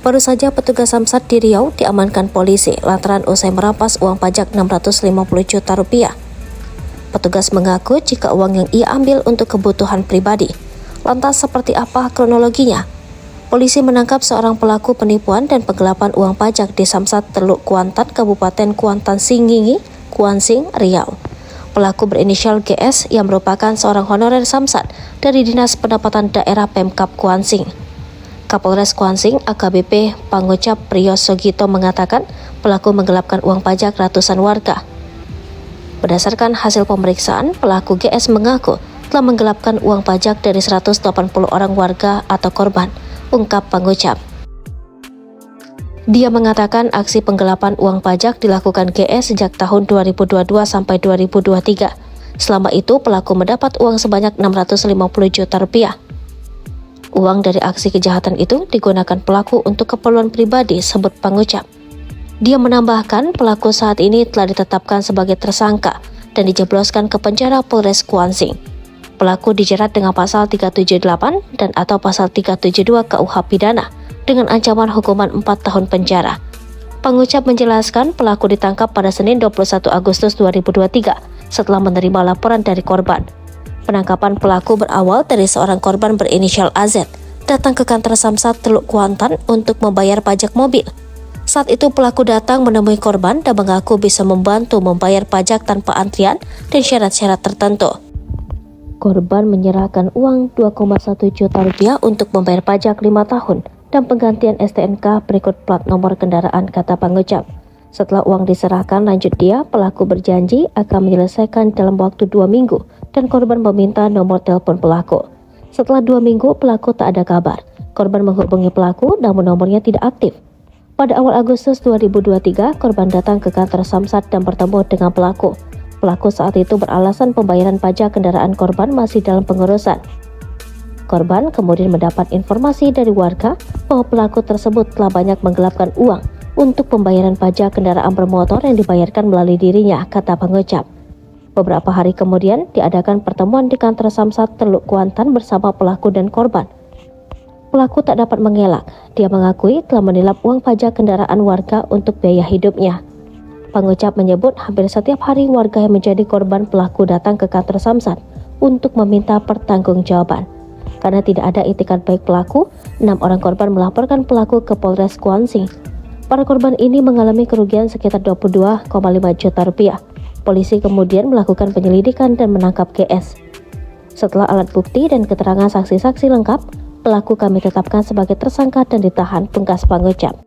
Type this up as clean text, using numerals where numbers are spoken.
Baru saja petugas Samsat di Riau diamankan polisi lantaran usai merampas uang pajak 650 juta rupiah. Petugas mengaku jika uang yang ia ambil untuk kebutuhan pribadi. Lantas seperti apa kronologinya? Polisi menangkap seorang pelaku penipuan dan penggelapan uang pajak di Samsat Teluk Kuantan, Kabupaten Kuantan Singingi, Kuansing, Riau. Pelaku berinisial GS yang merupakan seorang honorer Samsat dari Dinas Pendapatan Daerah Pemkab Kuansing. Kapolres Kuansing AKBP Pangucap Priyo Sogito mengatakan pelaku menggelapkan uang pajak ratusan warga. Berdasarkan hasil pemeriksaan, pelaku GS mengaku telah menggelapkan uang pajak dari 180 orang warga atau korban, ungkap Pangucap. Dia mengatakan aksi penggelapan uang pajak dilakukan GS sejak tahun 2022 sampai 2023. Selama itu pelaku mendapat uang sebanyak 650 juta rupiah. Uang dari aksi kejahatan itu digunakan pelaku untuk keperluan pribadi, sebut Pangucap. Dia menambahkan pelaku saat ini telah ditetapkan sebagai tersangka dan dijebloskan ke penjara Polres Kuansing. Pelaku dijerat dengan pasal 378 dan atau pasal 372 KUH Pidana dengan ancaman hukuman 4 tahun penjara. Pangucap menjelaskan pelaku ditangkap pada Senin 21 Agustus 2023 setelah menerima laporan dari korban. Penangkapan pelaku berawal dari seorang korban berinisial AZ datang ke kantor Samsat Teluk Kuantan untuk membayar pajak mobil. Saat itu pelaku datang menemui korban dan mengaku bisa membantu membayar pajak tanpa antrian dan syarat-syarat tertentu. Korban menyerahkan uang 2,1 juta rupiah untuk membayar pajak 5 tahun dan penggantian STNK berikut plat nomor kendaraan, kata Pangucap. Setelah uang diserahkan, lanjut dia, pelaku berjanji akan menyelesaikan dalam waktu 2 minggu dan korban meminta nomor telepon pelaku. Setelah 2 minggu, pelaku tak ada kabar. Korban menghubungi pelaku namun nomornya tidak aktif. Pada awal Agustus 2023, korban datang ke kantor Samsat dan bertemu dengan pelaku. Pelaku saat itu beralasan pembayaran pajak kendaraan korban masih dalam pengurusan. Korban kemudian mendapat informasi dari warga bahwa pelaku tersebut telah banyak menggelapkan uang untuk pembayaran pajak kendaraan bermotor yang dibayarkan melalui dirinya, kata Pangucap. Beberapa hari kemudian diadakan pertemuan di kantor Samsat Teluk Kuantan bersama pelaku dan korban. Pelaku tak dapat mengelak. Dia mengakui telah menilap uang pajak kendaraan warga untuk biaya hidupnya. Pangucap menyebut hampir setiap hari warga yang menjadi korban pelaku datang ke kantor Samsat untuk meminta pertanggungjawaban. Karena tidak ada itikat baik pelaku, 6 orang korban melaporkan pelaku ke Polres Kuansing. Para korban ini mengalami kerugian sekitar 22,5 juta rupiah. Polisi kemudian melakukan penyelidikan dan menangkap GS. Setelah alat bukti dan keterangan saksi-saksi lengkap, pelaku kami tetapkan sebagai tersangka dan ditahan, pungkas Pangucap.